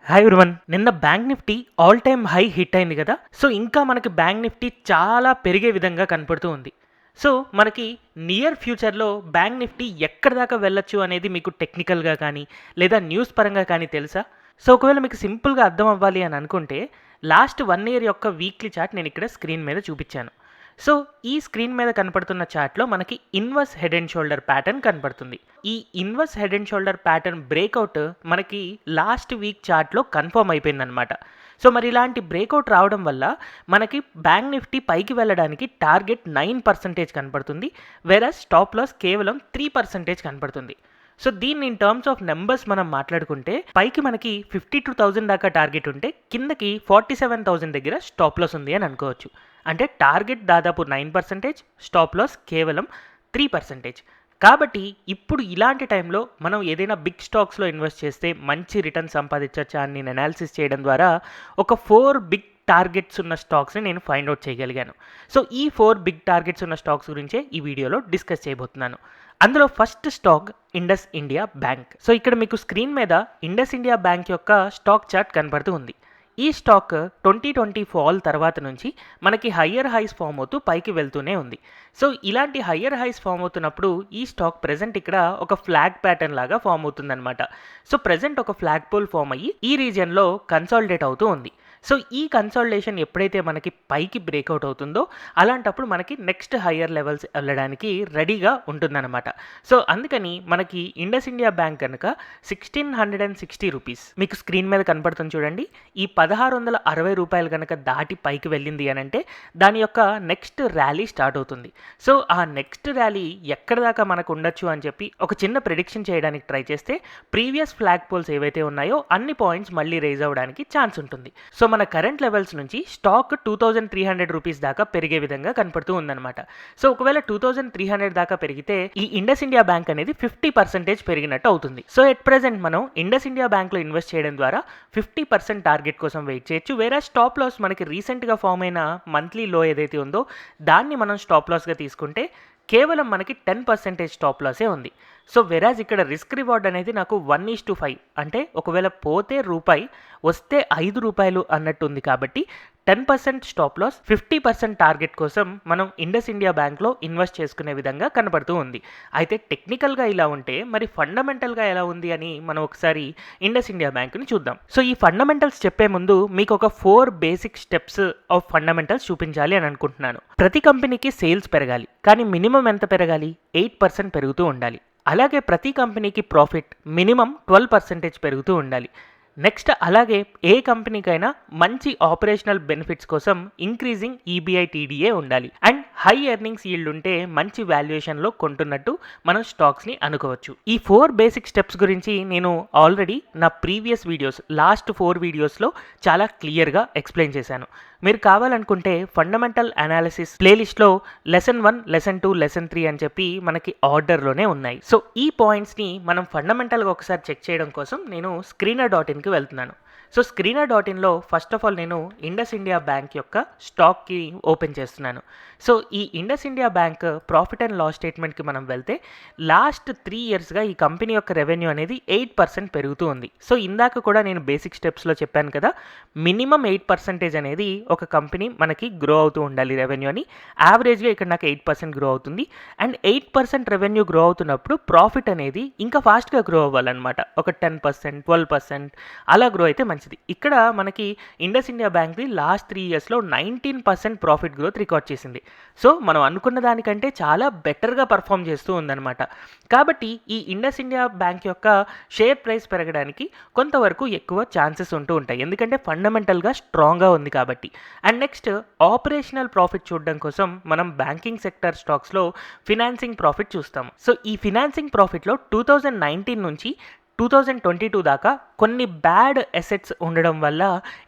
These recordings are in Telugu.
Hi everyone. నిన్న bank nifty all time high hit అయింది కదా. సో ఇంకా మనకి బ్యాంక్ నిఫ్టీ చాలా పెరిగే విధంగా కనపడుతూ ఉంది. సో మనకి నియర్ ఫ్యూచర్లో బ్యాంక్ నిఫ్టీ ఎక్కడి దాకా వెళ్ళొచ్చు అనేది మీకు టెక్నికల్గా కానీ లేదా న్యూస్ పరంగా కానీ తెలుసా? సో ఒకవేళ మీకు సింపుల్గా అర్థం అవ్వాలి అని అనుకుంటే లాస్ట్ 1 ఇయర్ యొక్క వీక్లీ చార్ట్ నేను ఇక్కడ స్క్రీన్ మీద చూపించాను. సో ఈ స్క్రీన్ మీద కనపడుతున్న చార్ట్లో మనకి inverse head and shoulder pattern కనపడుతుంది. ఈ inverse head and shoulder pattern breakout మనకి లాస్ట్ వీక్ చార్ట్లో కన్ఫర్మ్ అయిపోయిందనమాట. సో మరి ఇలాంటి బ్రేక్అవుట్ రావడం వల్ల మనకి బ్యాంక్ నిఫ్టీ పైకి వెళ్ళడానికి టార్గెట్ 9% కనపడుతుంది, వేరస్ స్టాప్ లాస్ కేవలం 3% కనపడుతుంది. సో దీన్ని ఇన్ టర్మ్స్ ఆఫ్ నెంబర్స్ మనం మాట్లాడుకుంటే పైకి మనకి 52,000 దాకా టార్గెట్ ఉంటే కిందకి 47,000 దగ్గర స్టాప్ లాస్ ఉంది అని అనుకోవచ్చు. అంటే టార్గెట్ దాదాపు 9%, స్టాప్ లాస్ కేవలం 3%. కాబట్టి ఇప్పుడు ఇలాంటి టైంలో మనం ఏదైనా బిగ్ స్టాక్స్లో ఇన్వెస్ట్ చేస్తే మంచి రిటర్న్ సంపాదించవచ్చా అని నేను అనాలిసిస్ చేయడం ద్వారా ఒక 4 బిగ్ టార్గెట్స్ ఉన్న స్టాక్స్ని నేను ఫైండ్ అవుట్ చేయగలిగాను. సో ఈ 4 బిగ్ టార్గెట్స్ ఉన్న స్టాక్స్ గురించే ఈ వీడియోలో డిస్కస్ చేయబోతున్నాను. అందులో first stock Indus India bank. So ఇక్కడ మీకు స్క్రీన్ మీద ఇండస్ ఇండియా బ్యాంక్ యొక్క స్టాక్ చార్ట్ కనపడుతూ ఉంది. ఈ స్టాక్ 2020 ఫాల్ తర్వాత నుంచి మనకి హయ్యర్ హైస్ ఫామ్ అవుతూ పైకి వెళ్తూనే ఉంది. సో ఇలాంటి హయ్యర్ హైస్ ఫామ్ అవుతున్నప్పుడు ఈ స్టాక్ ప్రెజెంట్ ఇక్కడ ఒక ఫ్లాగ్ ప్యాటర్న్ లాగా ఫామ్ అవుతుందన్నమాట. సో ప్రెజెంట్ ఒక ఫ్లాగ్ పోల్ ఫామ్ అయ్యి ఈ రీజియన్లో కన్సాలిడేట్ అవుతూ ఉంది. సో ఈ కన్సాలిడేషన్ ఎప్పుడైతే మనకి పైకి బ్రేక్అవుట్ అవుతుందో అలాంటప్పుడు మనకి నెక్స్ట్ హయ్యర్ లెవెల్స్ వెళ్ళడానికి రెడీగా ఉంటుందన్నమాట. సో అందుకని మనకి ఇండస్ ఇండియా బ్యాంక్ కనుక 1660 రూపీస్ మీకు స్క్రీన్ మీద కనపడుతుంది చూడండి. ఈ 1660 రూపాయలు కనుక దాటి పైకి వెళ్ళింది అని అంటే దాని యొక్క నెక్స్ట్ ర్యాలీ స్టార్ట్ అవుతుంది. సో ఆ నెక్స్ట్ ర్యాలీ ఎక్కడ దాకా మనకు ఉండొచ్చు అని చెప్పి ఒక చిన్న ప్రిడిక్షన్ చేయడానికి ట్రై చేస్తే ప్రీవియస్ ఫ్లాగ్ పోల్స్ ఏవైతే ఉన్నాయో అన్ని పాయింట్స్ మళ్ళీ రేజ్ అవ్వడానికి ఛాన్స్ ఉంటుంది. సో మన కరెంట్ లెవెల్స్ నుంచి స్టాక్ 2300 రూపీస్ దాకా పెరిగే విధంగా కనపడుతూ ఉందన్నమాట. సో ఒకవేళ 2300 దాకా పెరిగితే ఈ ఇండస్ ఇండియా బ్యాంక్ అనేది 50% పెరిగినట్టు అవుతుంది. సో ఎట్ ప్రెజెంట్ మనం ఇండస్ ఇండియా బ్యాంక్లో ఇన్వెస్ట్ చేయడం ద్వారా 50% టార్గెట్ కోసం వెయిట్ చేయొచ్చు. వేరే స్టాప్ లాస్ మనకి రీసెంట్గా ఫామ్ అయిన మంత్లీ లో ఏదైతే ఉందో దాన్ని మనం స్టాప్ లాస్గా తీసుకుంటే కేవలం మనకి 10% స్టాప్ లాసే ఉంది. సో వెరాజ్ ఇక్కడ రిస్క్ రివార్డ్ అనేది నాకు 1:5 అంటే ఒకవేళ పోతే రూపాయి వస్తే 5 రూపాయలు అన్నట్టు ఉంది. కాబట్టి 10% స్టాప్ లాస్, 50% టార్గెట్ కోసం మనం ఇండస్ ఇండియా బ్యాంక్లో ఇన్వెస్ట్ చేసుకునే విధంగా కనపడుతూ ఉంది. అయితే టెక్నికల్గా ఇలా ఉంటే మరి ఫండమెంటల్గా ఎలా ఉంది అని మనం ఒకసారి ఇండస్ ఇండియా బ్యాంక్ని చూద్దాం. సో ఈ ఫండమెంటల్స్ చెప్పే ముందు మీకు ఒక 4 బేసిక్ స్టెప్స్ ఆఫ్ ఫండమెంటల్స్ చూపించాలి అని అనుకుంటున్నాను. ప్రతి కంపెనీకి సేల్స్ పెరగాలి, కానీ మినిమం ఎంత పెరగాలి? 8% పెరుగుతూ ఉండాలి. అలాగే ప్రతి కంపెనీకి ప్రాఫిట్ మినిమం 12% పెరుగుతూ ఉండాలి. నెక్స్ట్ అలాగే ఏ కంపెనీకైనా మంచి ఆపరేషనల్ బెనిఫిట్స్ కోసం ఇంక్రీజింగ్ ఈబీఐటీడీఏ ఉండాలి. అండ్ హై ఎర్నింగ్స్ ఈల్డ్ ఉంటే మంచి వాల్యుయేషన్లో కొంటున్నట్టు మనం స్టాక్స్ని అనుకోవచ్చు. ఈ 4 బేసిక్ స్టెప్స్ గురించి నేను ఆల్రెడీ నా ప్రీవియస్ వీడియోస్ లాస్ట్ 4 వీడియోస్లో చాలా క్లియర్గా ఎక్స్ప్లెయిన్ చేశాను. మీరు కావాలనుకుంటే ఫండమెంటల్ అనాలిసిస్ ప్లేలిస్ట్లో లెసన్ 1, లెసన్ 2, లెసన్ 3 అని చెప్పి మనకి ఆర్డర్లోనే ఉన్నాయి. సో ఈ పాయింట్స్ని మనం ఫండమెంటల్గా ఒకసారి చెక్ చేయడం కోసం నేను screener.inకి వెళ్తున్నాను. సో screener.inలో ఫస్ట్ ఆఫ్ ఆల్ నేను ఇండస్ ఇండియా బ్యాంక్ యొక్క స్టాక్కి ఓపెన్ చేస్తున్నాను. సో ఈ Indus India bank profit and loss స్టేట్మెంట్కి మనం వెళ్తే లాస్ట్ 3 ఇయర్స్గా ఈ కంపెనీ యొక్క రెవెన్యూ అనేది 8% పెరుగుతూ ఉంది. సో ఇందాక కూడా నేను బేసిక్ స్టెప్స్లో చెప్పాను కదా, మినిమం 8% అనేది ఒక కంపెనీ మనకి గ్రో అవుతూ ఉండాలి రెవెన్యూ అని. యావరేజ్గా ఇక్కడ నాకు 8% గ్రో అవుతుంది. అండ్ 8% రెవెన్యూ గ్రో అవుతున్నప్పుడు ప్రాఫిట్ అనేది ఇంకా ఫాస్ట్గా గ్రో అవ్వాలన్నమాట. ఒక 10%, 12% అలా గ్రో అయితే మంచిది. ఇక్కడ మనకి ఇండస్ ఇండియా బ్యాంక్ది లాస్ట్ 3 ఇయర్స్లో 19% ప్రాఫిట్ గ్రోత్ రికార్డ్ చేసింది. సో మనం అనుకున్న దానికంటే చాలా బెటర్గా పర్ఫామ్ చేస్తూ ఉందన్నమాట. కాబట్టి ఈ ఇండస్ ఇండియా బ్యాంక్ యొక్క షేర్ ప్రైస్ పెరగడానికి కొంతవరకు ఎక్కువ ఛాన్సెస్ ఉంటూ ఉంటాయి, ఎందుకంటే ఫండమెంటల్గా స్ట్రాంగ్గా ఉంది కాబట్టి. అండ్ నెక్స్ట్ ఆపరేషనల్ ప్రాఫిట్ చూడడం కోసం మనం బ్యాంకింగ్ సెక్టర్ స్టాక్స్లో ఫినాన్సింగ్ ప్రాఫిట్ చూస్తాము. సో ఈ ఫినాన్సింగ్ ప్రాఫిట్లో 2019 నుంచి 2022 దాకా కొన్ని బ్యాడ్ అసెట్స్ ఉండడం వల్ల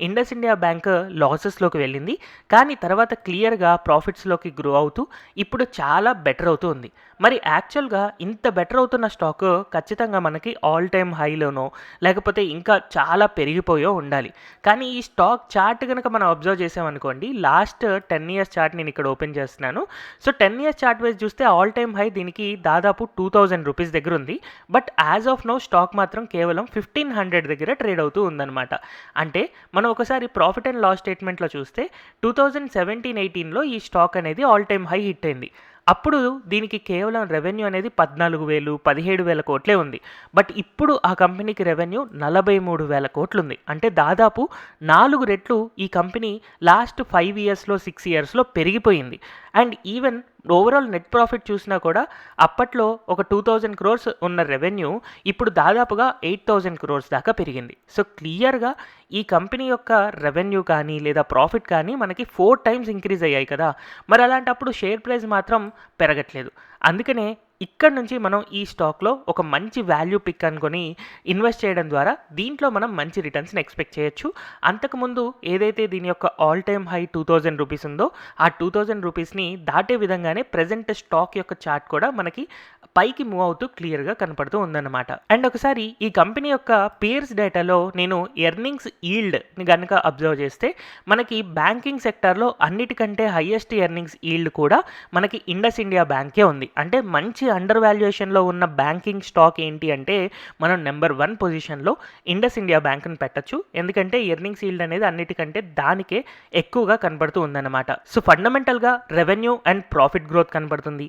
ఇండస్ ఇండియా బ్యాంక్ లాసెస్లోకి వెళ్ళింది. కానీ తర్వాత క్లియర్గా ప్రాఫిట్స్లోకి గ్రో అవుతూ ఇప్పుడు చాలా బెటర్ అవుతూ ఉంది. మరి యాక్చువల్గా ఇంత బెటర్ అవుతున్న స్టాక్ ఖచ్చితంగా మనకి ఆల్ టైమ్ హైలోనో లేకపోతే ఇంకా చాలా పెరిగిపోయో ఉండాలి. కానీ ఈ స్టాక్ చార్ట్ కనుక మనం అబ్జర్వ్ చేసామనుకోండి, లాస్ట్ 10 ఇయర్స్ చార్ట్ నేను ఇక్కడ ఓపెన్ చేస్తున్నాను. సో 10 ఇయర్స్ చార్ట్ వైజ్ చూస్తే ఆల్ టైమ్ హై దీనికి దాదాపు 2000 రూపీస్ దగ్గర ఉంది. But as of now stock మాత్రం కేవలం 1500 600 దగ్గర ట్రేడ్ అవుతూ ఉందన్నమాట. అంటే మనం ఒకసారి ప్రాఫిట్ అండ్ లాస్ స్టేట్మెంట్లో చూస్తే 2017-18లో ఈ స్టాక్ అనేది ఆల్ టైమ్ హై హిట్ అయింది. అప్పుడు దీనికి కేవలం రెవెన్యూ అనేది 14,000 17,000 కోట్లే ఉంది. బట్ ఇప్పుడు ఆ కంపెనీకి రెవెన్యూ 43,000 కోట్లు ఉంది. అంటే దాదాపు 4 రెట్లు ఈ కంపెనీ లాస్ట్ 5 ఇయర్స్లో 6 ఇయర్స్లో పెరిగిపోయింది. And even overall net profit చూసినా కూడా అప్పట్లో ఒక 2,000 క్రోర్స్ ఉన్న రెవెన్యూ ఇప్పుడు దాదాపుగా 8,000 క్రోర్స్ దాకా పెరిగింది. సో క్లియర్గా ఈ కంపెనీ యొక్క రెవెన్యూ కానీ లేదా ప్రాఫిట్ కానీ మనకి 4 టైమ్స్ ఇంక్రీజ్ అయ్యాయి కదా. మరి అలాంటప్పుడు షేర్ ప్రైస్ మాత్రం పెరగట్లేదు. అందుకనే ఇక్కడ నుంచి మనం ఈ స్టాక్లో ఒక మంచి వాల్యూ పిక్ అనుకొని ఇన్వెస్ట్ చేయడం ద్వారా దీంట్లో మనం మంచి రిటర్న్స్ని ఎక్స్పెక్ట్ చేయొచ్చు. అంతకుముందు ఏదైతే దీని యొక్క ఆల్ టైమ్ హై 2,000 రూపీస్ ఉందో ఆ 2,000 రూపీస్ని దాటే విధంగానే ప్రజెంట్ స్టాక్ యొక్క చార్ట్ కూడా మనకి పైకి మూవ్ అవుతూ క్లియర్గా కనపడుతూ ఉందన్నమాట. అండ్ ఒకసారి ఈ కంపెనీ యొక్క పియర్స్ డేటాలో నేను ఎర్నింగ్స్ ఈల్డ్ని కనుక అబ్జర్వ్ చేస్తే మనకి బ్యాంకింగ్ సెక్టార్లో అన్నిటికంటే హైయెస్ట్ ఎర్నింగ్స్ ఈల్డ్ కూడా మనకి ఇండస్ ఇండియా బ్యాంకే ఉంది. అంటే మంచి అండర్ వాల్యుయేషన్లో ఉన్న బ్యాంకింగ్ స్టాక్ ఏంటి అంటే మనం నెంబర్ 1 పొజిషన్లో ఇండస్ ఇండియా బ్యాంక్ని పెట్టచ్చు. ఎందుకంటే ఎర్నింగ్స్ ఈల్డ్ అనేది అన్నిటికంటే దానికే ఎక్కువగా కనబడుతూ ఉందన్నమాట. సో ఫండమెంటల్గా రెవెన్యూ అండ్ ప్రాఫిట్ గ్రోత్ కనబడుతుంది.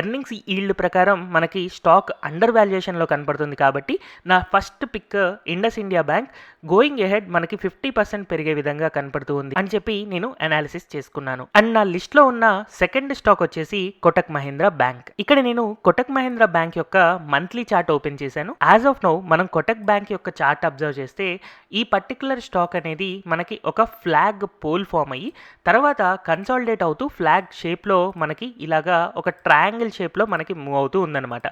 ఎర్నింగ్స్ ఈల్డ్ ప్రకారం మనకి స్టాక్ అండర్ వాల్యుయేషన్లో కనపడుతుంది. కాబట్టి నా first pick Indus India bank going ahead మనకి 50% పెరిగే విధంగా కనపడుతూ ఉంది అని చెప్పి నేను అనాలిసిస్ చేసుకున్నాను. అండ్ నా లిస్ట్లో ఉన్న సెకండ్ స్టాక్ వచ్చేసి కోటక్ మహీంద్రా బ్యాంక్. ఇక్కడ నేను కోటక్ మహీంద్రా బ్యాంక్ యొక్క మంత్లీ చార్ట్ ఓపెన్ చేశాను. యాజ్ ఆఫ్ నౌ మనం కోటక్ బ్యాంక్ యొక్క చార్ట్ అబ్జర్వ్ చేస్తే ఈ పర్టికులర్ స్టాక్ అనేది మనకి ఒక ఫ్లాగ్ పోల్ ఫామ్ అయ్యి తర్వాత కన్సాలిడేట్ అవుతూ ఫ్లాగ్ షేప్లో మనకి ఇలాగా ఒక ట్రయాంగిల్ షేప్లో మనకి మూవ్ అవుతూ ఉందన్నమాట.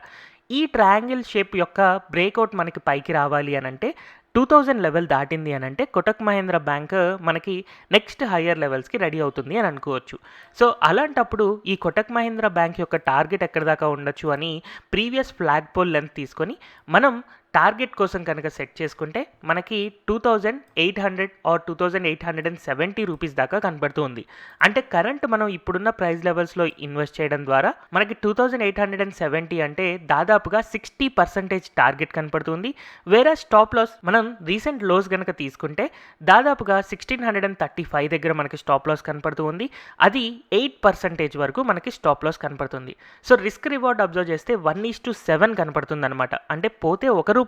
ఈ ట్రయాంగిల్ షేప్ యొక్క బ్రేక్అవుట్ మనకి పైకి రావాలి అని అంటే 2000 లెవెల్ దాటింది అని అంటే కోటక్ మహీంద్రా బ్యాంక్ మనకి నెక్స్ట్ హయ్యర్ లెవెల్స్కి రెడీ అవుతుంది అని అనుకోవచ్చు. సో అలాంటప్పుడు ఈ కోటక్ మహీంద్రా బ్యాంక్ యొక్క టార్గెట్ ఎక్కడి దాకా ఉండొచ్చు అని ప్రీవియస్ ఫ్లాగ్ పోల్ లెంత్ తీసుకొని మనం టార్గెట్ కోసం కనుక సెట్ చేసుకుంటే మనకి 2,800 ఆర్ 2,870 రూపీస్ దాకా కనబడుతుంది. అంటే కరెంట్ మనం ఇప్పుడున్న ప్రైస్ లెవెల్స్లో ఇన్వెస్ట్ చేయడం ద్వారా మనకి 2,870 అంటే దాదాపుగా 60% టార్గెట్ కనపడుతుంది. వేరే స్టాప్ లాస్ మనం రీసెంట్ లోస్ కనుక తీసుకుంటే దాదాపుగా 1,635 దగ్గర మనకి స్టాప్ లాస్ కనపడుతూ ఉంది. అది 8% వరకు మనకి స్టాప్ లాస్ కనపడుతుంది. సో రిస్క్ రివార్డ్ అబ్జర్వ్ చేస్తే 1:7 కనపడుతుంది అనమాట. అంటే పోతే ₹1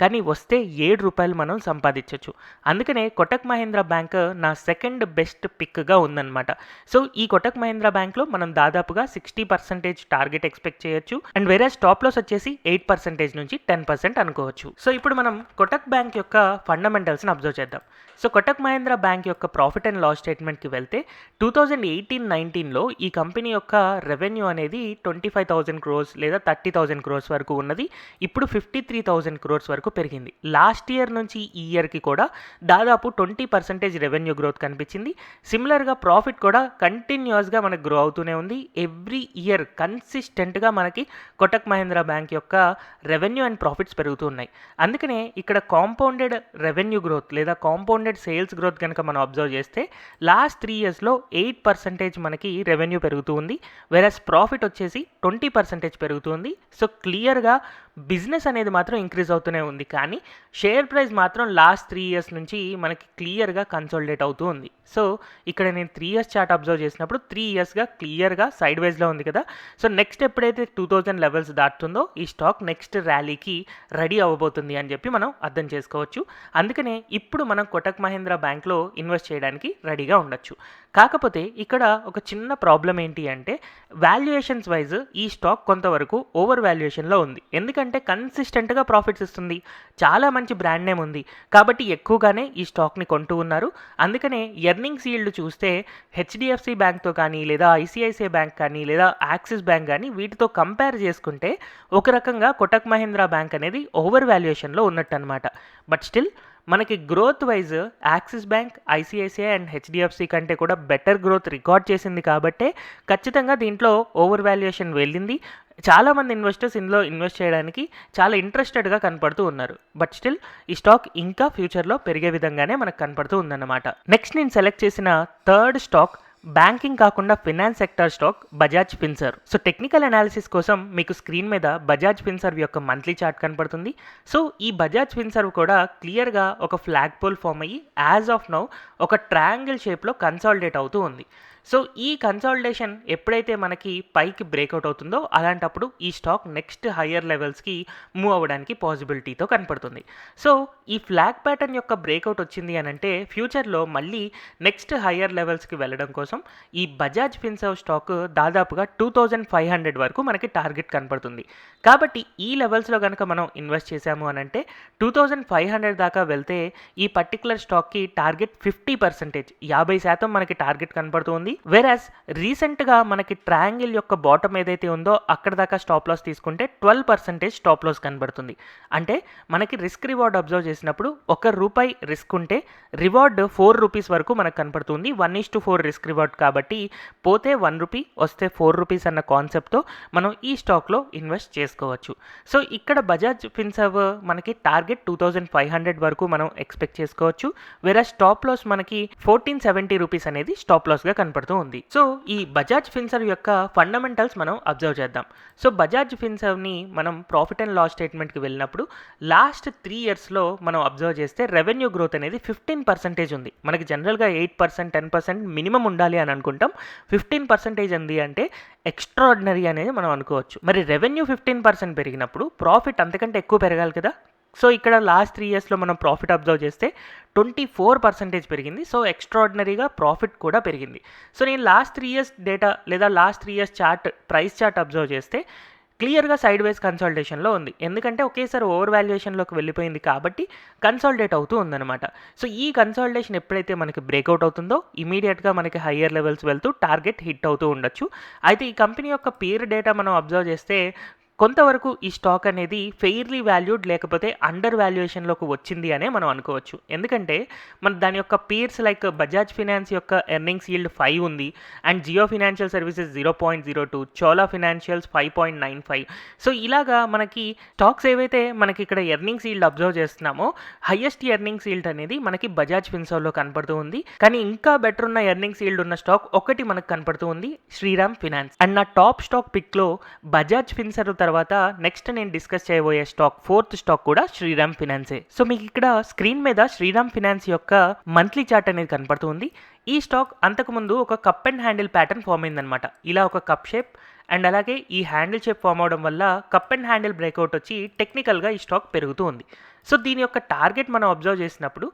కానీ వస్తే ₹7 మనం సంపాదించవచ్చు. అందుకనే కోటక్ మహీంద్రా బ్యాంక్ నా సెకండ్ బెస్ట్ పిక్గా ఉందన్నమాట. సో ఈ కోటక్ మహీంద్రా బ్యాంక్లో మనం దాదాపుగా 60% టార్గెట్ ఎక్స్పెక్ట్ చేయొచ్చు. అండ్ వేరే స్టాప్ లాస్ వచ్చేసి 8% నుంచి 10% అనుకోవచ్చు. సో ఇప్పుడు మనం కోటక్ బ్యాంక్ యొక్క ఫండమెంటల్స్ని అబ్జర్వ్ చేద్దాం. సో కోటక్ మహీంద్రా బ్యాంక్ యొక్క ప్రాఫిట్ అండ్ లాస్ స్టేట్మెంట్కి వెళ్తే 2018-19లో ఈ కంపెనీ యొక్క రెవెన్యూ అనేది 25,000 క్రోర్స్ లేదా 30,000 క్రోర్స్ వరకు ఉన్నది. ఇప్పుడు 53,000 క్రోర్స్ వరకు పెరిగింది. లాస్ట్ ఇయర్ నుంచి ఈ ఇయర్కి కూడా దాదాపు 20% రెవెన్యూ గ్రోత్ కనిపించింది. సిమిలర్గా ప్రాఫిట్ కూడా కంటిన్యూస్గా మనకు గ్రో అవుతూనే ఉంది. ఎవ్రీ ఇయర్ కన్సిస్టెంట్గా మనకి కోటక్ మహీంద్రా బ్యాంక్ యొక్క రెవెన్యూ అండ్ ప్రాఫిట్స్ పెరుగుతూ ఉన్నాయి. అందుకనే ఇక్కడ కాంపౌండెడ్ రెవెన్యూ గ్రోత్ లేదా కాంపౌండెడ్ సేల్స్ గ్రోత్ కనుక మనం అబ్జర్వ్ చేస్తే లాస్ట్ 3 ఇయర్స్లో 8% మనకి రెవెన్యూ పెరుగుతూ ఉంది. వేరస్ ప్రాఫిట్ వచ్చేసి 20% పెరుగుతుంది. సో క్లియర్గా బిజినెస్ అనేది మాత్రం ఇంక్రీజ్ అవుతూనే ఉంది. కానీ షేర్ ప్రైస్ మాత్రం లాస్ట్ 3 ఇయర్స్ నుంచి మనకి క్లియర్గా కన్సాలిడేట్ అవుతూ ఉంది. సో ఇక్కడ నేను 3 ఇయర్స్ చార్ట్ అబ్జర్వ్ చేసినప్పుడు 3 ఇయర్స్గా క్లియర్గా సైడ్ వైజ్లో ఉంది కదా. సో నెక్స్ట్ ఎప్పుడైతే 2000 లెవెల్స్ దాటుతుందో ఈ స్టాక్ నెక్స్ట్ ర్యాలీకి రెడీ అవ్వబోతుంది అని చెప్పి మనం అర్థం చేసుకోవచ్చు. అందుకనే ఇప్పుడు మనం కోటక్ మహీంద్రా బ్యాంక్లో ఇన్వెస్ట్ చేయడానికి రెడీగా ఉండొచ్చు. కాకపోతే ఇక్కడ ఒక చిన్న ప్రాబ్లం ఏంటి అంటే వాల్యుయేషన్స్ వైజ్ ఈ స్టాక్ కొంతవరకు ఓవర్ వాల్యుయేషన్లో ఉంది. ఎందుకంటే కన్సిస్టెంట్గా ప్రాఫిట్స్ ఇస్తుంది, చాలా మంచి బ్రాండ్ నేమ్ ఉంది కాబట్టి ఎక్కువగానే ఈ స్టాక్ని కొంటూ ఉన్నారు. అందుకనే ఎర్నింగ్స్ ఈల్డ్ చూస్తే హెచ్డిఎఫ్సి బ్యాంక్తో కానీ లేదా ఐసిఐసిఐ బ్యాంక్ కానీ లేదా యాక్సిస్ బ్యాంక్ కానీ వీటితో కంపేర్ చేసుకుంటే ఒక రకంగా కోటక్ మహీంద్రా బ్యాంక్ అనేది ఓవర్ వాల్యుయేషన్లో ఉన్నట్టు అనమాట. బట్ స్టిల్ మనకి growth wise axis bank, ICICI and HDFC కంటే కూడా బెటర్ గ్రోత్ రికార్డ్ చేసింది కాబట్టే ఖచ్చితంగా దీంట్లో ఓవర్ వాల్యుయేషన్ వెళ్ళింది. చాలామంది ఇన్వెస్టర్స్ ఇందులో ఇన్వెస్ట్ చేయడానికి చాలా ఇంట్రెస్టెడ్గా కనపడుతూ ఉన్నారు. బట్ స్టిల్ ఈ స్టాక్ ఇంకా ఫ్యూచర్లో పెరిగే విధంగానే మనకు కనపడుతూ ఉందన్నమాట. నెక్స్ట్ నేను సెలెక్ట్ చేసిన థర్డ్ స్టాక్ బ్యాంకింగ్ కాకుండా finance sector stock Bajaj Finserv. So technical analysis కోసం మీకు స్క్రీన్ మీద బజాజ్ ఫిన్సర్వ్ యొక్క మంత్లీ చార్ట్ కనపడుతుంది. సో ఈ బజాజ్ ఫిన్సర్వ్ కూడా క్లియర్గా ఒక ఫ్లాగ్ పోల్ ఫామ్ అయ్యి యాజ్ ఆఫ్ నౌ ఒక ట్రయాంగిల్ షేప్లో కన్సాలిడేట్ అవుతూ ఉంది. సో ఈ కన్సాలిడేషన్ ఎప్పుడైతే మనకి పైకి బ్రేక్అవుట్ అవుతుందో అలాంటప్పుడు ఈ స్టాక్ నెక్స్ట్ హయ్యర్ లెవెల్స్కి మూవ్ అవ్వడానికి పాసిబిలిటీతో కనపడుతుంది. సో ఈ ఫ్లాగ్ ప్యాటర్న్ యొక్క బ్రేక్అవుట్ వచ్చింది అని అంటే ఫ్యూచర్లో మళ్ళీ నెక్స్ట్ హయ్యర్ లెవెల్స్కి వెళ్ళడం కోసం ఈ బజాజ్ ఫిన్సర్వ్ స్టాక్ దాదాపుగా 2500 వరకు మనకి టార్గెట్ కనపడుతుంది. కాబట్టి ఈ లెవెల్స్లో కనుక మనం ఇన్వెస్ట్ చేసాము అని అంటే 2500 దాకా వెళ్తే ఈ పర్టికులర్ స్టాక్కి టార్గెట్ 50%, 50% మనకి టార్గెట్ కనపడుతుంది. వెరాస్ రీసెంట్గా మనకి ట్రయాంగిల్ యొక్క బాటమ్ ఏదైతే ఉందో అక్కడ దాకా స్టాప్ లాస్ తీసుకుంటే 12% స్టాప్ లాస్ కనబడుతుంది. అంటే మనకి రిస్క్ రివార్డ్ అబ్జర్వ్ చేసినప్పుడు ₹1 రిస్క్ ఉంటే రివార్డ్ ₹4 వరకు మనకు కనపడుతుంది. 1:4 రిస్క్ రివార్డ్ కాబట్టి పోతే ₹1 వస్తే ₹4 అన్న కాన్సెప్ట్తో మనం ఈ స్టాక్లో ఇన్వెస్ట్ చేసుకోవచ్చు. సో ఇక్కడ బజాజ్ ఫిన్సర్వ్ మనకి టార్గెట్ 2500 వరకు మనం ఎక్స్పెక్ట్ చేసుకోవచ్చు. వెరాస్ స్టాప్ లాస్ మనకి ₹1470 అనేది స్టాప్ లాస్గా కనపడుతుంది. ఉంది. సో ఈ బజాజ్ ఫిన్సర్వ్ యొక్క ఫండమెంటల్స్ మనం అబ్జర్వ్ చేద్దాం. సో బజాజ్ ఫిన్సర్వ్ని మనం ప్రాఫిట్ అండ్ లాస్ స్టేట్మెంట్కి వెళ్ళినప్పుడు లాస్ట్ 3 ఇయర్స్లో మనం అబ్జర్వ్ చేస్తే రెవెన్యూ గ్రోత్ అనేది 15% ఉంది. మనకి జనరల్గా 8%, 10% మినిమం ఉండాలి అని అనుకుంటాం. 15% ఉంది అంటే ఎక్స్ట్రాడినరీ అనేది మనం అనుకోవచ్చు. మరి రెవెన్యూ 15% పెరిగినప్పుడు ప్రాఫిట్ అంతకంటే ఎక్కువ పెరగాలి కదా. సో ఇక్కడ లాస్ట్ 3 ఇయర్స్లో మనం ప్రాఫిట్ అబ్జర్వ్ చేస్తే 24% పెరిగింది. సో ఎక్స్ట్రాడినరీగా ప్రాఫిట్ కూడా పెరిగింది. సో నేను లాస్ట్ 3 ఇయర్స్ డేటా లేదా last 3 years chart price chart observe చేస్తే క్లియర్గా సైడ్ వైజ్ కన్సాలిడేషన్లో ఉంది. ఎందుకంటే ఒకేసారి ఓవర్ వాల్యుయేషన్లోకి వెళ్ళిపోయింది కాబట్టి కన్సాలిడేట్ అవుతూ ఉందన్నమాట. సో ఈ కన్సాలిడేషన్ ఎప్పుడైతే మనకి బ్రేక్అవుట్ అవుతుందో ఇమీడియట్గా మనకి హయ్యర్ లెవెల్స్ వెళ్తూ టార్గెట్ హిట్ అవుతూ ఉండొచ్చు. అయితే ఈ కంపెనీ యొక్క పీర్ డేటా మనం అబ్జర్వ్ చేస్తే కొంతవరకు ఈ స్టాక్ అనేది ఫెయిర్లీ వాల్యూడ్ లేకపోతే అండర్ వాల్యుయేషన్లోకి వచ్చింది అనే మనం అనుకోవచ్చు. ఎందుకంటే మన దాని యొక్క పీర్స్ లైక్ బజాజ్ ఫినాన్స్ యొక్క ఎర్నింగ్స్ ఈల్డ్ 5 ఉంది and Jio financial services 0.02, Chola financials 5.95. So ఇలాగా మనకి స్టాక్స్ ఏవైతే మనకి ఇక్కడ ఎర్నింగ్స్ ఈల్డ్ అబ్జర్వ్ చేస్తున్నామో హైయెస్ట్ ఎర్నింగ్స్ ఈల్డ్ అనేది మనకి బజాజ్ ఫిన్సర్వ్లో కనపడుతూ ఉంది. కానీ ఇంకా బెటర్ ఉన్న ఎర్నింగ్స్ ఈల్డ్ ఉన్న స్టాక్ ఒకటి మనకు కనపడుతూ ఉంది, శ్రీరామ్ ఫినాన్స్. అండ్ నా టాప్ స్టాక్ పిక్లో బజాజ్ ఫిన్సర్వ్ తర్వాత నెక్స్ట్ నేను డిస్కస్ చేయబోయే స్టాక్ 4th స్టాక్ కూడా శ్రీరామ్ ఫినాన్సే. సో మీకు ఇక్కడ స్క్రీన్ మీద శ్రీరామ్ ఫినాన్స్ యొక్క మంత్లీ చార్ట్ అనేది కనపడుతుంది. ఈ స్టాక్ అంతకుముందు ఒక cup and handle pattern form అయిందనమాట. ఇలా ఒక కప్ షేప్ అండ్ అలాగే ఈ హ్యాండిల్ షేప్ ఫామ్ అవడం వల్ల కప్ అండ్ హ్యాండిల్ బ్రేక్అవుట్ వచ్చి టెక్నికల్గా ఈ స్టాక్ పెరుగుతూ ఉంది. సో దీని యొక్క టార్గెట్ మనం అబ్జర్వ్ చేసినప్పుడు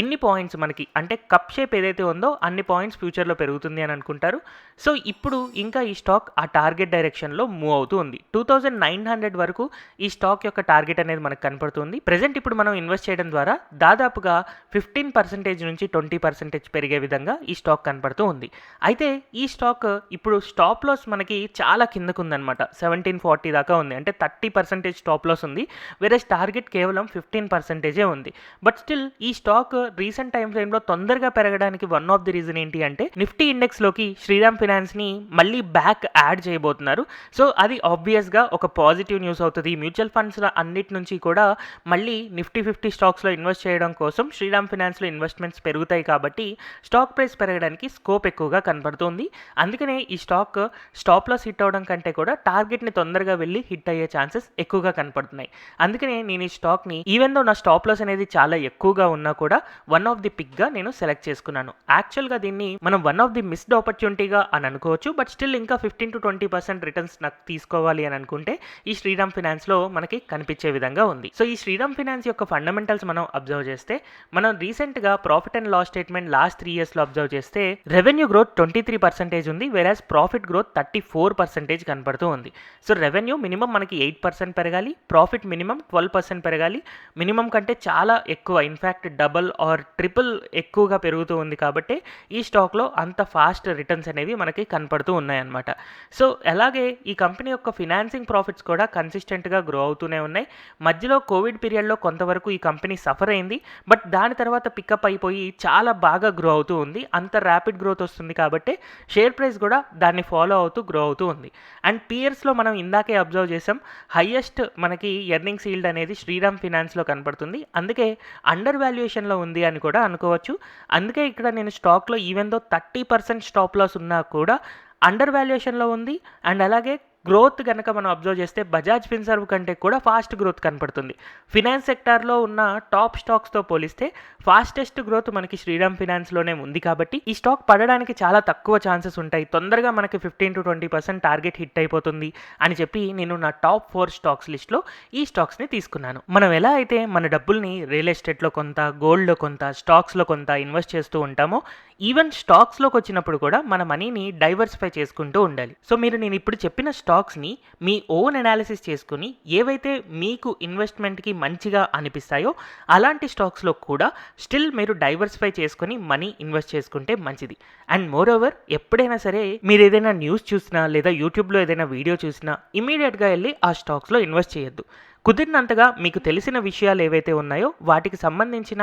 ఇన్ని పాయింట్స్ మనకి అంటే కప్ షేప్ ఏదైతే ఉందో అన్ని పాయింట్స్ ఫ్యూచర్లో పెరుగుతుంది అని అనుకుంటారు. సో ఇప్పుడు ఇంకా ఈ స్టాక్ ఆ టార్గెట్ డైరెక్షన్లో మూవ్ అవుతూ ఉంది. 2900 వరకు ఈ స్టాక్ యొక్క టార్గెట్ అనేది మనకు కనపడుతుంది. ప్రెజెంట్ ఇప్పుడు మనం ఇన్వెస్ట్ చేయడం ద్వారా దాదాపుగా 15% నుంచి 20% పెరిగే విధంగా ఈ స్టాక్ కనపడుతూ ఉంది. అయితే ఈ స్టాక్ ఇప్పుడు స్టాప్ లాస్ మనకి చాలా కిందకు ఉందన్నమాట. 1740 దాకా ఉంది. అంటే 30% స్టాప్ లాస్ ఉంది. వేరే టార్గెట్ కేవలం 15% ఉంది. బట్ స్టిల్ ఈ స్టాక్ రీసెంట్ టైం ఫ్రేమ్లో తొందరగా పెరగడానికి వన్ ఆఫ్ ది రీజన్ ఏంటి అంటే నిఫ్టీ ఇండెక్స్లోకి శ్రీరామ్ ఫినాన్స్ని మళ్ళీ బ్యాక్ యాడ్ చేయబోతున్నారు. సో అది ఆబ్వియస్గా ఒక పాజిటివ్ న్యూస్ అవుతుంది. మ్యూచువల్ ఫండ్స్ అన్నిటి నుంచి కూడా మళ్ళీ నిఫ్టీ 50 స్టాక్స్లో ఇన్వెస్ట్ చేయడం కోసం శ్రీరామ్ ఫినాన్స్లో ఇన్వెస్ట్మెంట్స్ పెరుగుతాయి కాబట్టి స్టాక్ ప్రైస్ పెరగడానికి స్కోప్ ఎక్కువగా కనపడుతుంది. అందుకనే ఈ స్టాక్ స్టాప్ లాస్ హిట్ అవడం కంటే కూడా టార్గెట్ని తొందరగా వెళ్ళి హిట్ అయ్యే ఛాన్సెస్ ఎక్కువగా కనపడుతున్నాయి. అందుకనే నేను ఈ స్టాక్ని ఈవెన్ దో నా స్టాప్ లాస్ అనేది చాలా ఎక్కువగా ఉన్నా కూడా వన్ ఆఫ్ ది పిక్గా నేను సెలెక్ట్ చేసుకున్నాను. యాక్చువల్గా దీన్ని మనం వన్ ఆఫ్ ది మిస్డ్ ఆపర్చునిటీగా అని అనుకోవచ్చు. బట్ స్టిల్ ఇంకా 15 to 20% రిటర్న్స్ నాకు తీసుకోవాలి అని అనుకుంటే ఈ శ్రీరామ్ ఫినాన్స్లో మనకి కనిపించే విధంగా ఉంది. సో ఈ శ్రీరామ్ ఫినాన్స్ యొక్క ఫండమెంటల్స్ మనం అబ్జర్వ్ చేస్తే మనం రీసెంట్గా profit and loss statement last 3 ఇయర్స్లో అబ్జర్వ్ చేస్తే రెవెన్యూ గ్రోత్ 23% ఉంది. వేరాజ్ ప్రాఫిట్ గ్రోత్ 34% కనపడుతూ ఉంది. సో రెవెన్యూ మినిమం మనకి 8% పెరగాలి, ప్రాఫిట్ మినిమం 12% పెరగాలి. మినిమం కంటే చాలా ఎక్కువ ఇన్ఫ్యాక్ట్ డబల్ ఆర్ ట్రిపుల్ ఎక్కువగా పెరుగుతూ ఉంది కాబట్టి ఈ స్టాక్లో అంత ఫాస్ట్ రిటర్న్స్ అనేవి మనకి కనపడుతూ ఉన్నాయన్నమాట. సో అలాగే ఈ కంపెనీ యొక్క ఫినాన్సింగ్ ప్రాఫిట్స్ కూడా కన్సిస్టెంట్గా గ్రో అవుతూనే ఉన్నాయి. మధ్యలో కోవిడ్ పీరియడ్లో కొంతవరకు ఈ కంపెనీ సఫర్ అయింది. బట్ దాని తర్వాత పికప్ అయిపోయి చాలా బాగా గ్రో అవుతూ ఉంది. అంత ర్యాపిడ్ గ్రోత్ వస్తుంది కాబట్టి షేర్ ప్రైస్ కూడా దాన్ని ఫాలో అవుతూ గ్రో అవుతూ ఉంది. అండ్ పియర్స్లో మనం ఇందాకే అబ్జర్వ్ చేసాం హైయెస్ట్ మనకి ఎర్నింగ్స్ ఈల్డ్ అనేది శ్రీరామ్ ఫినాన్స్లో కనపడుతుంది. అందుకే అండర్ వాల్యుయేషన్లో ఉంది అని కూడా అనుకోవచ్చు. అందుకే ఇక్కడ నేను స్టాక్‌లో ఈవెన్ దో 30% స్టాప్ లాస్ ఉన్నా కూడా అండర్ వాల్యుయేషన్‌లో ఉంది. అండ్ అలాగే గ్రోత్ గనక మనం అబ్జర్వ్ చేస్తే బజాజ్ ఫిన్సర్వ్ కంటే కూడా ఫాస్ట్ గ్రోత్ కనపడుతుంది. ఫినాన్స్ సెక్టార్‌లో ఉన్న టాప్ స్టాక్స్‌తో పోలిస్తే ఫాస్టెస్ట్ గ్రోత్ మనకి శ్రీరామ్ ఫినాన్స్‌లోనే ఉంది కాబట్టి ఈ స్టాక్ పడడానికి చాలా తక్కువ ఛాన్సెస్ ఉంటాయి. తొందరగా మనకి 15-20% టార్గెట్ హిట్ అయిపోతుంది అని చెప్పి నేను నా టాప్ 4 స్టాక్స్ లిస్ట్‌లో ఈ స్టాక్స్‌ని తీసుకున్నాను. మనం ఎలా అయితే మన డబ్బుల్ని రియల్ ఎస్టేట్‌లో కొంత, గోల్డ్‌లో కొంత, స్టాక్స్‌లో కొంత ఇన్వెస్ట్ చేస్తూ ఉంటామో ఈవెన్ స్టాక్స్‌లోకి వచ్చినప్పుడు కూడా మన మనీని డైవర్సిఫై చేసుకుంటూ ఉండాలి. సో మీరు నేను ఇప్పుడు చెప్పిన స్టాక్స్‌ని మీ ఓన్ అనాలిసిస్ చేసుకొని ఏవైతే మీకు ఇన్వెస్ట్మెంట్‌కి మంచిగా అనిపిస్తాయో అలాంటి స్టాక్స్‌లో కూడా స్టిల్ మీరు డైవర్సిఫై చేసుకొని మనీ ఇన్వెస్ట్ చేసుకుంటే మంచిది. అండ్ మోర్ ఓవర్ ఎప్పుడైనా సరే మీరు ఏదైనా న్యూస్ చూసినా లేదా యూట్యూబ్‌లో ఏదైనా వీడియో చూసినా ఇమ్మీడియట్‌గా వెళ్ళి ఆ స్టాక్స్‌లో ఇన్వెస్ట్ చేయొద్దు. కుదిరినంతగా మీకు తెలిసిన విషయాలు ఏవైతే ఉన్నాయో వాటికి సంబంధించిన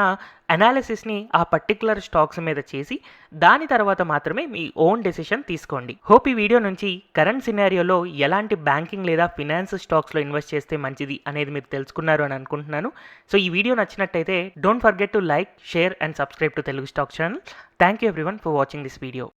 అనాలిసిస్‌ని ఆ పర్టిక్యులర్ స్టాక్స్ మీద చేసి దాని తర్వాత మాత్రమే మీ ఓన్ డెసిషన్ తీసుకోండి. హోప్ ఈ వీడియో నుంచి కరెంట్ సినారియోలో ఎలాంటి బ్యాంకింగ్ లేదా ఫినాన్స్ స్టాక్స్‌లో ఇన్వెస్ట్ చేస్తే మంచిది అనేది మీరు తెలుసుకున్నారు అని అనుకుంటున్నాను. సో ఈ వీడియో నచ్చినట్టయితే don't forget to like, share and subscribe to Telugu stock channel. Thank you everyone for watching this video.